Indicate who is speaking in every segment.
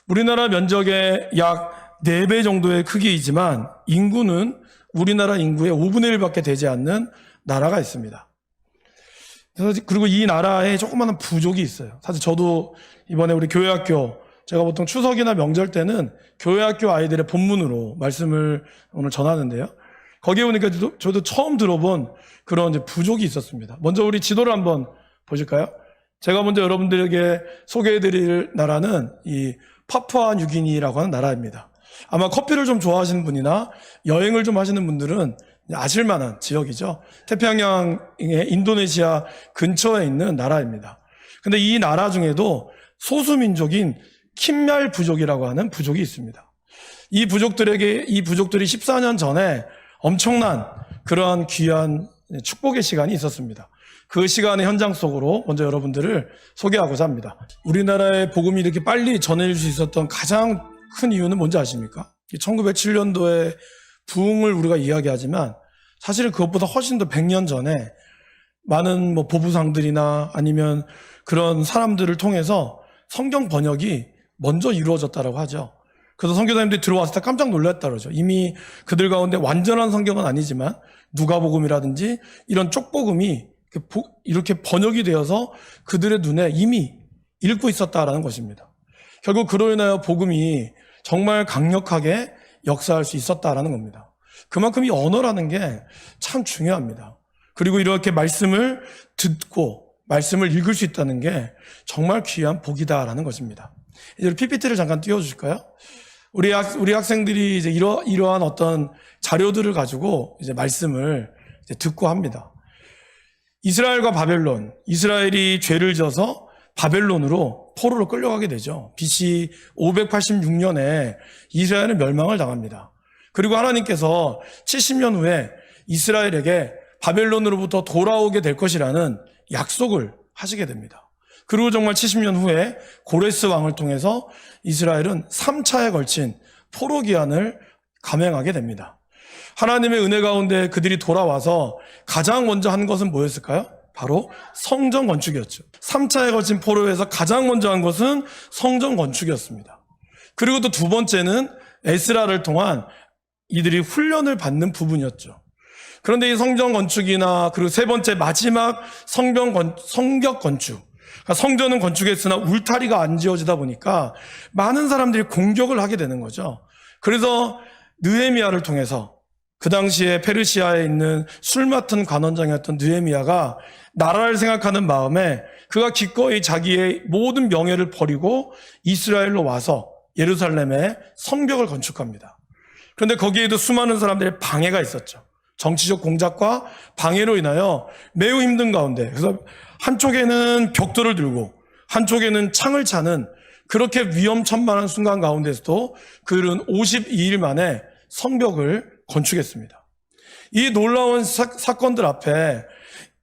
Speaker 1: 우리나라 면적의 약 4배 정도의 크기이지만 인구는 우리나라 인구의 5분의 1밖에 되지 않는 나라가 있습니다. 그리고 이 나라에 조그마한 부족이 있어요. 사실 저도 이번에 우리 교회학교, 제가 보통 추석이나 명절 때는 교회학교 아이들의 본문으로 말씀을 오늘 전하는데요. 거기에 보니까 저도 처음 들어본 그런 이제 부족이 있었습니다. 먼저 우리 지도를 한번 보실까요? 제가 먼저 여러분들에게 소개해드릴 나라는 이 파푸아 뉴기니라고 하는 나라입니다. 아마 커피를 좀 좋아하시는 분이나 여행을 좀 하시는 분들은 아실만한 지역이죠. 태평양의 인도네시아 근처에 있는 나라입니다. 근데 이 나라 중에도 소수민족인 킴얄 부족이라고 하는 부족이 있습니다. 이 부족들이 14년 전에 엄청난 그러한 귀한 축복의 시간이 있었습니다. 그 시간의 현장 속으로 먼저 여러분들을 소개하고자 합니다. 우리나라의 복음이 이렇게 빨리 전해질 수 있었던 가장 큰 이유는 뭔지 아십니까? 1907년도에 부흥을 우리가 이야기하지만 사실은 그것보다 훨씬 더 100년 전에 많은 보부상들이나 아니면 그런 사람들을 통해서 성경 번역이 먼저 이루어졌다고 하죠. 그래서 선교사님들이 들어왔을 때 깜짝 놀랐다 그러죠. 이미 그들 가운데 완전한 성경은 아니지만 누가복음이라든지 이런 쪽복음이 이렇게 번역이 되어서 그들의 눈에 이미 읽고 있었다라는 것입니다. 결국 그로 인하여 복음이 정말 강력하게 역사할 수 있었다라는 겁니다. 그만큼 이 언어라는 게 참 중요합니다. 그리고 이렇게 말씀을 듣고 말씀을 읽을 수 있다는 게 정말 귀한 복이다라는 것입니다. 이제 PPT를 잠깐 띄워주실까요? 우리 학생들이 이제 이러한 어떤 자료들을 가지고 이제 말씀을 이제 듣고 합니다. 이스라엘과 바벨론, 이스라엘이 죄를 져서 바벨론으로 포로로 끌려가게 되죠. BC 586년에 이스라엘은 멸망을 당합니다. 그리고 하나님께서 70년 후에 이스라엘에게 바벨론으로부터 돌아오게 될 것이라는 약속을 하시게 됩니다. 그리고 정말 70년 후에 고레스 왕을 통해서 이스라엘은 3차에 걸친 포로 기한을 감행하게 됩니다. 하나님의 은혜 가운데 그들이 돌아와서 가장 먼저 한 것은 뭐였을까요? 바로 성전 건축이었죠. 3차에 걸친 포로에서 가장 먼저 한 것은 성전 건축이었습니다. 그리고 또 두 번째는 에스라를 통한 이들이 훈련을 받는 부분이었죠. 그런데 이 성전 건축이나 그리고 세 번째 마지막 성벽 건축, 그러니까 성전은 건축했으나 울타리가 안 지어지다 보니까 많은 사람들이 공격을 하게 되는 거죠. 그래서 느헤미야를 통해서 그 당시에 페르시아에 있는 술 맡은 관원장이었던 느헤미야가 나라를 생각하는 마음에 그가 기꺼이 자기의 모든 명예를 버리고 이스라엘로 와서 예루살렘에 성벽을 건축합니다. 그런데 거기에도 수많은 사람들의 방해가 있었죠. 정치적 공작과 방해로 인하여 매우 힘든 가운데, 그래서 한쪽에는 벽돌을 들고 한쪽에는 창을 차는 그렇게 위험천만한 순간 가운데서도 그들은 52일 만에 성벽을 건축했습니다. 이 놀라운 사건들 앞에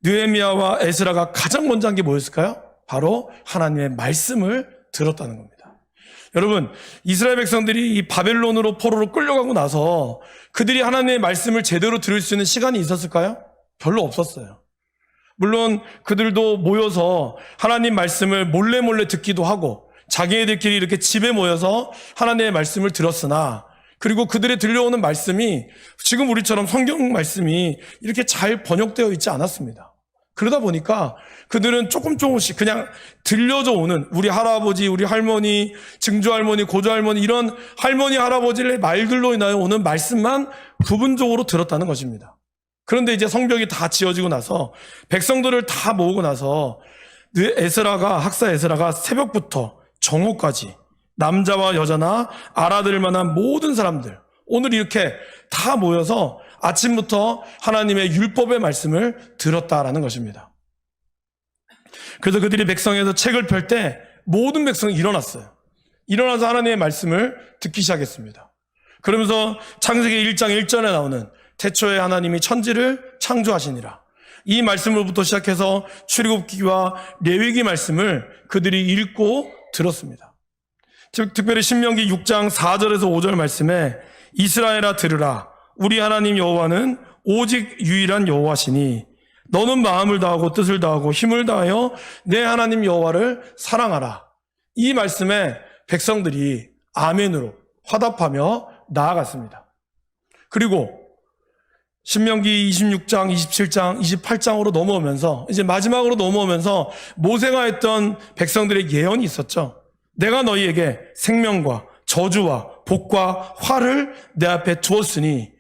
Speaker 1: 느헤미야와 에스라가 가장 먼저 한 게 뭐였을까요? 바로 하나님의 말씀을 들었다는 겁니다. 여러분, 이스라엘 백성들이 이 바벨론으로 포로로 끌려가고 나서 그들이 하나님의 말씀을 제대로 들을 수 있는 시간이 있었을까요? 별로 없었어요. 물론 그들도 모여서 하나님 말씀을 몰래 듣기도 하고 자기네들끼리 이렇게 집에 모여서 하나님의 말씀을 들었으나, 그리고 그들의 들려오는 말씀이 지금 우리처럼 성경 말씀이 이렇게 잘 번역되어 있지 않았습니다. 그러다 보니까 그들은 조금씩 그냥 들려져 오는 우리 할아버지, 우리 할머니, 증조할머니, 고조할머니 이런 할머니, 할아버지의 말들로 인하여 오는 말씀만 부분적으로 들었다는 것입니다. 그런데 이제 성벽이 다 지어지고 나서 백성들을 다 모으고 나서 학사 에스라가 새벽부터 정오까지 남자와 여자나 알아들을 만한 모든 사람들, 오늘 이렇게 다 모여서 아침부터 하나님의 율법의 말씀을 들었다라는 것입니다. 그래서 그들이 백성에서 책을 펼 때 모든 백성이 일어났어요. 일어나서 하나님의 말씀을 듣기 시작했습니다. 그러면서 창세기 1장 1절에 나오는 태초에 하나님이 천지를 창조하시니라, 이 말씀으로부터 시작해서 출애굽기와 레위기 말씀을 그들이 읽고 들었습니다. 특별히 신명기 6장 4절에서 5절 말씀에 이스라엘아 들으라, 우리 하나님 여호와는 오직 유일한 여호와시니 너는 마음을 다하고 뜻을 다하고 힘을 다하여 내 하나님 여호와를 사랑하라. 이 말씀에 백성들이 아멘으로 화답하며 나아갔습니다. 그리고 신명기 26장, 27장, 28장으로 넘어오면서 이제 마지막으로 넘어오면서 모세가 했던 백성들의 예언이 있었죠. 내가 너희에게 생명과 저주와 복과 화를 내 앞에 두었으니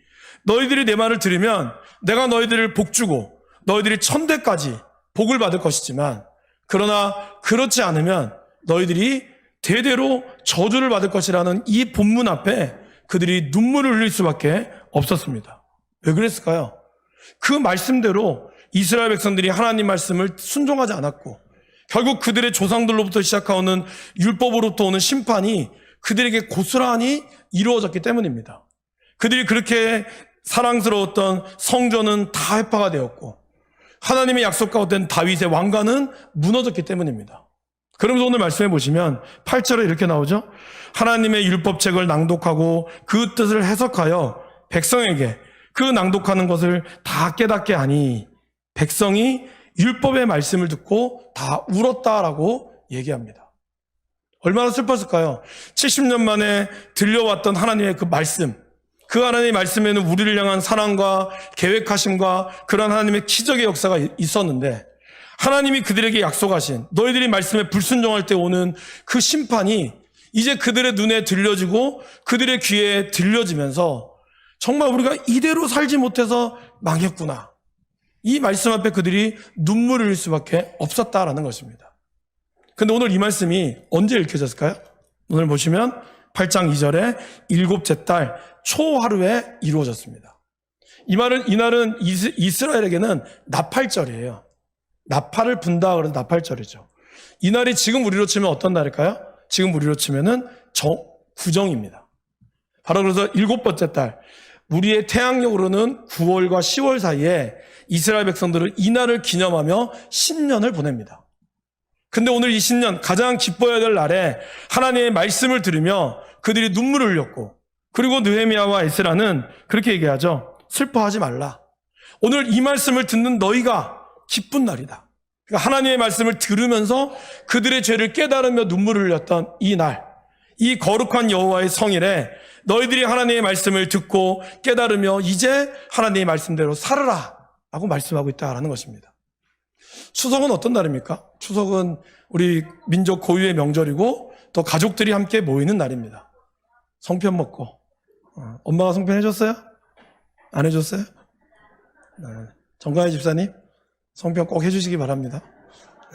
Speaker 1: 너희들이 내 말을 들으면 내가 너희들을 복주고 너희들이 천대까지 복을 받을 것이지만 그러나 그렇지 않으면 너희들이 대대로 저주를 받을 것이라는 이 본문 앞에 그들이 눈물을 흘릴 수밖에 없었습니다. 왜 그랬을까요? 그 말씀대로 이스라엘 백성들이 하나님 말씀을 순종하지 않았고 결국 그들의 조상들로부터 시작하오는 율법으로부터 오는 심판이 그들에게 고스란히 이루어졌기 때문입니다. 그들이 그렇게 사랑스러웠던 성전은 다 회파가 되었고 하나님의 약속과 된 다윗의 왕관은 무너졌기 때문입니다. 그러면서 오늘 말씀해 보시면 8절에 이렇게 나오죠. 하나님의 율법책을 낭독하고 그 뜻을 해석하여 백성에게 그 낭독하는 것을 다 깨닫게 하니 백성이 율법의 말씀을 듣고 다 울었다라고 얘기합니다. 얼마나 슬펐을까요? 70년 만에 들려왔던 하나님의 그 말씀, 그 하나님의 말씀에는 우리를 향한 사랑과 계획하심과 그런 하나님의 기적의 역사가 있었는데 하나님이 그들에게 약속하신 너희들이 말씀에 불순종할 때 오는 그 심판이 이제 그들의 눈에 들려지고 그들의 귀에 들려지면서 정말 우리가 이대로 살지 못해서 망했구나. 이 말씀 앞에 그들이 눈물을 흘릴 수밖에 없었다라는 것입니다. 근데 오늘 이 말씀이 언제 읽혀졌을까요? 오늘 보시면 8장 2절에 일곱째 달 초하루에 이루어졌습니다. 이날은 이스라엘에게는 나팔절이에요. 나팔을 분다 그래서 나팔절이죠. 이날이 지금 우리로 치면 어떤 날일까요? 지금 우리로 치면은 구정입니다. 바로 그래서 일곱 번째 달, 우리의 태양력으로는 9월과 10월 사이에 이스라엘 백성들은 이날을 기념하며 신년을 보냅니다. 근데 오늘 이 신년 가장 기뻐해야 될 날에 하나님의 말씀을 들으며 그들이 눈물을 흘렸고 그리고 느헤미야와 에스라는 그렇게 얘기하죠. 슬퍼하지 말라. 오늘 이 말씀을 듣는 너희가 기쁜 날이다. 그러니까 하나님의 말씀을 들으면서 그들의 죄를 깨달으며 눈물을 흘렸던 이 날, 이 거룩한 여호와의 성일에 너희들이 하나님의 말씀을 듣고 깨달으며 이제 하나님의 말씀대로 살아라 라고 말씀하고 있다라는 것입니다. 추석은 어떤 날입니까? 추석은 우리 민족 고유의 명절이고 또 가족들이 함께 모이는 날입니다. 성편 먹고. 엄마가 성편 해줬어요? 안 해줬어요? 정가희 집사님 성편 꼭 해주시기 바랍니다.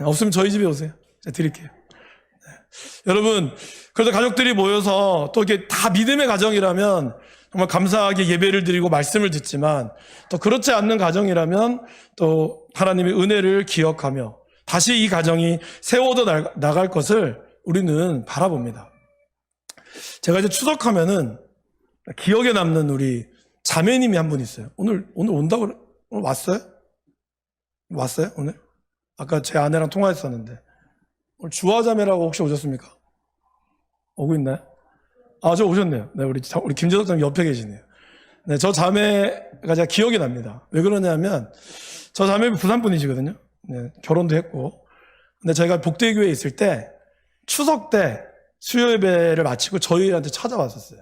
Speaker 1: 없으면 저희 집에 오세요. 제가 드릴게요. 여러분, 그래서 가족들이 모여서 또 이게 다 믿음의 가정이라면 정말 감사하게 예배를 드리고 말씀을 듣지만 또 그렇지 않는 가정이라면 또 하나님의 은혜를 기억하며 다시 이 가정이 세워져 나갈 것을 우리는 바라봅니다. 제가 이제 추석하면은 기억에 남는 우리 자매님이 한 분 있어요. 오늘 온다고 오늘 왔어요? 왔어요? 오늘? 아까 제 아내랑 통화했었는데 오늘 주화자매라고 혹시 오셨습니까? 오고 있나요? 아, 저 오셨네요. 네, 우리 김재석 장 옆에 계시네요. 네, 저 자매가 제가 기억이 납니다. 왜 그러냐면 저 자매 부산 분이시거든요. 네, 결혼도 했고. 근데 저희가 복대교회에 있을 때 추석 때 수요 예배를 마치고 저희한테 찾아왔었어요.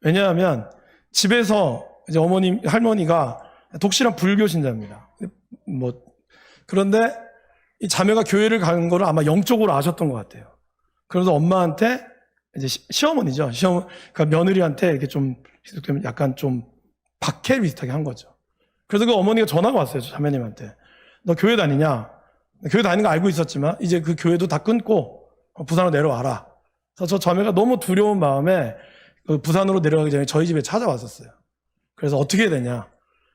Speaker 1: 왜냐하면 집에서 이제 어머님, 할머니가 독실한 불교 신자입니다. 그런데 이 자매가 교회를 가는 거를 아마 영적으로 아셨던 것 같아요. 그래서 엄마한테 이제 시어머니죠. 그러니까 며느리한테 이렇게 좀 약간 좀 박해 비슷하게 한 거죠. 그래서 그 어머니가 전화가 왔어요. 자매님한테. 너 교회 다니냐? 교회 다니는 거 알고 있었지만 이제 그 교회도 다 끊고 부산으로 내려와라. 그래서 저 자매가 너무 두려운 마음에 그 부산으로 내려가기 전에 저희 집에 찾아왔었어요. 그래서 어떻게 해야 되냐?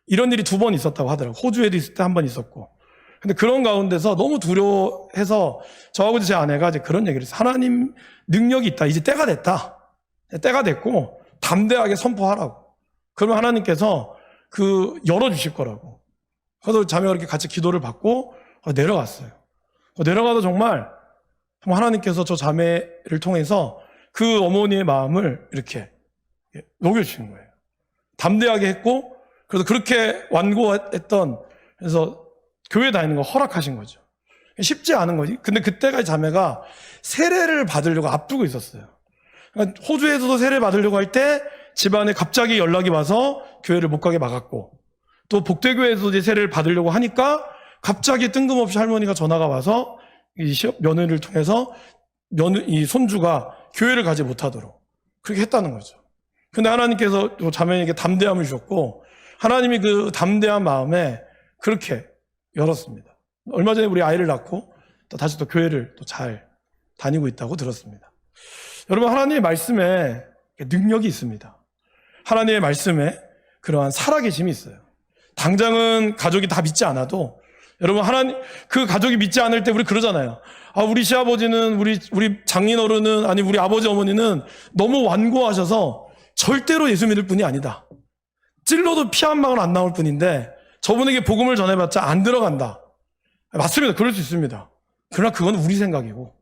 Speaker 1: 이런 일이 2번 있었다고 하더라고요. 호주에도 있을 때 1번 있었고. 근데 그런 가운데서 너무 두려워해서 저하고 제 아내가 이제 그런 얘기를 했어요. 하나님 능력이 있다. 이제 때가 됐다. 때가 됐고 담대하게 선포하라고. 그러면 하나님께서 열어주실 거라고. 그래서 자매가 이렇게 같이 기도를 받고 내려갔어요. 내려가도 정말 하나님께서 저 자매를 통해서 그 어머니의 마음을 이렇게 녹여주신 거예요. 담대하게 했고, 그래서 그렇게 완고했던, 그래서 교회 다니는 거 허락하신 거죠. 쉽지 않은 거지. 근데 그때가 자매가 세례를 받으려고 앞두고 있었어요. 그러니까 호주에서도 세례 받으려고 할 때 집안에 갑자기 연락이 와서 교회를 못 가게 막았고, 또 복대교회에서도 이제 세례를 받으려고 하니까 갑자기 뜬금없이 할머니가 전화가 와서 이 며느리를 통해서 이 손주가 교회를 가지 못하도록 그렇게 했다는 거죠. 근데 하나님께서 또 자매에게 담대함을 주셨고, 하나님이 그 담대한 마음에 그렇게 열었습니다. 얼마 전에 우리 아이를 낳고 또 다시 또 교회를 또 잘 다니고 있다고 들었습니다. 여러분, 하나님의 말씀에 능력이 있습니다. 하나님의 말씀에 그러한 살아계심이 있어요. 당장은 가족이 다 믿지 않아도, 여러분, 하나님, 그 가족이 믿지 않을 때 우리 그러잖아요. 아, 우리 시아버지는, 우리 장인어른은, 아니, 우리 아버지, 어머니는 너무 완고하셔서 절대로 예수 믿을 분이 아니다. 찔러도 피 한 방울 안 나올 뿐인데, 저분에게 복음을 전해봤자 안 들어간다. 맞습니다. 그럴 수 있습니다. 그러나 그건 우리 생각이고,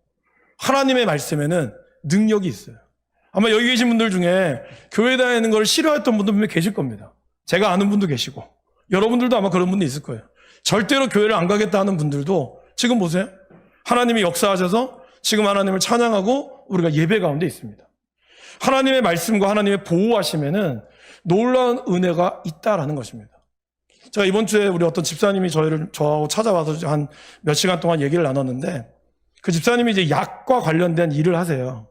Speaker 1: 하나님의 말씀에는 능력이 있어요. 아마 여기 계신 분들 중에 교회 다니는 걸 싫어했던 분도 분명히 계실 겁니다. 제가 아는 분도 계시고, 여러분들도 아마 그런 분도 있을 거예요. 절대로 교회를 안 가겠다 하는 분들도 지금 보세요. 하나님이 역사하셔서 지금 하나님을 찬양하고 우리가 예배 가운데 있습니다. 하나님의 말씀과 하나님의 보호하심에는 놀라운 은혜가 있다라는 것입니다. 제가 이번 주에 우리 어떤 집사님이 저하고 찾아와서 한 몇 시간 동안 얘기를 나눴는데, 그 집사님이 이제 약과 관련된 일을 하세요.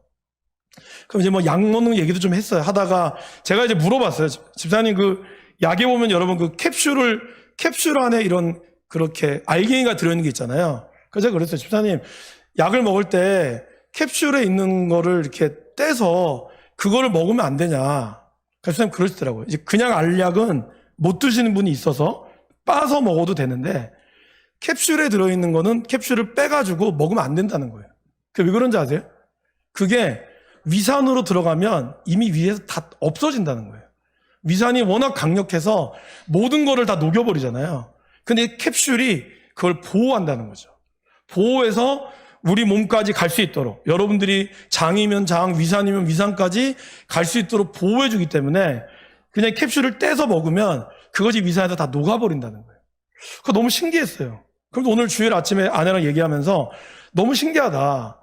Speaker 1: 그럼 이제 뭐 약 먹는 얘기도 좀 했어요. 하다가 제가 이제 물어봤어요. 집사님, 그 약에 보면 여러분 그 캡슐 안에 이런 그렇게 알갱이가 들어있는 게 있잖아요. 그래서 제가 그랬어요. 집사님, 약을 먹을 때 캡슐에 있는 거를 이렇게 떼서 그거를 먹으면 안 되냐. 그래서 집사님 그러시더라고요. 이제 그냥 알약은 못 드시는 분이 있어서 빠서 먹어도 되는데, 캡슐에 들어있는 거는 캡슐을 빼가지고 먹으면 안 된다는 거예요. 그게 왜 그런지 아세요? 그게 위산으로 들어가면 이미 위에서 다 없어진다는 거예요. 위산이 워낙 강력해서 모든 거를 다 녹여버리잖아요. 근데 캡슐이 그걸 보호한다는 거죠. 보호해서 우리 몸까지 갈 수 있도록, 여러분들이 장이면 장, 위산이면 위산까지 갈 수 있도록 보호해주기 때문에 그냥 캡슐을 떼서 먹으면 그것이 위산에서 다 녹아버린다는 거예요. 그거 너무 신기했어요. 그럼 오늘 주일 아침에 아내랑 얘기하면서 너무 신기하다.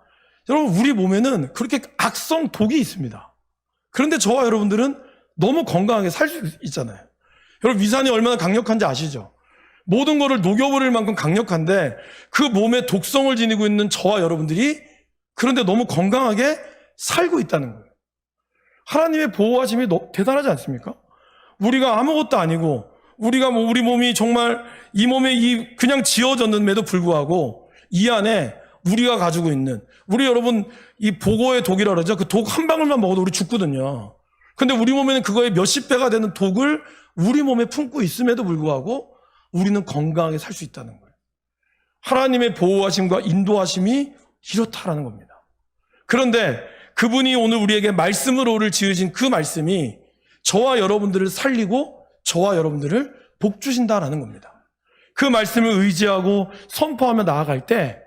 Speaker 1: 여러분, 우리 몸에는 그렇게 악성 독이 있습니다. 그런데 저와 여러분들은 너무 건강하게 살 수 있잖아요. 여러분, 위산이 얼마나 강력한지 아시죠? 모든 거를 녹여버릴 만큼 강력한데 그 몸에 독성을 지니고 있는 저와 여러분들이 그런데 너무 건강하게 살고 있다는 거예요. 하나님의 보호하심이 대단하지 않습니까? 우리가 아무것도 아니고, 우리가 뭐 우리 몸이 정말 이 몸에 그냥 지어졌는데도 불구하고 이 안에 우리가 가지고 있는, 우리 여러분 이 보고의 독이라 그러죠. 그 독 한 방울만 먹어도 우리 죽거든요. 근데 우리 몸에는 그거의 몇십 배가 되는 독을 우리 몸에 품고 있음에도 불구하고 우리는 건강하게 살 수 있다는 거예요. 하나님의 보호하심과 인도하심이 이렇다라는 겁니다. 그런데 그분이 오늘 우리에게 말씀으로를 지으신 그 말씀이 저와 여러분들을 살리고 저와 여러분들을 복 주신다라는 겁니다. 그 말씀을 의지하고 선포하며 나아갈 때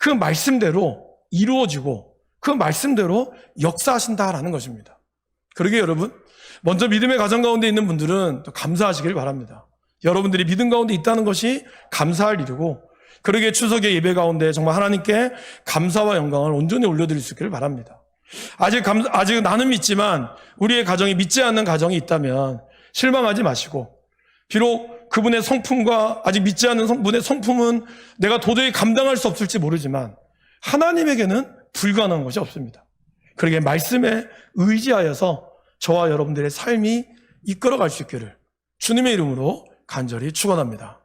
Speaker 1: 그 말씀대로 이루어지고 그 말씀대로 역사하신다라는 것입니다. 그러게 여러분, 먼저 믿음의 가정 가운데 있는 분들은 또 감사하시길 바랍니다. 여러분들이 믿음 가운데 있다는 것이 감사할 일이고, 그러게 추석의 예배 가운데 정말 하나님께 감사와 영광을 온전히 올려드릴 수 있기를 바랍니다. 아직 나는 믿지만 우리의 가정이 믿지 않는 가정이 있다면 실망하지 마시고, 비록 그분의 성품과 아직 믿지 않는 분의 성품은 내가 도저히 감당할 수 없을지 모르지만 하나님에게는 불가능한 것이 없습니다. 그러기에 말씀에 의지하여서 저와 여러분들의 삶이 이끌어갈 수 있기를 주님의 이름으로 간절히 축원합니다.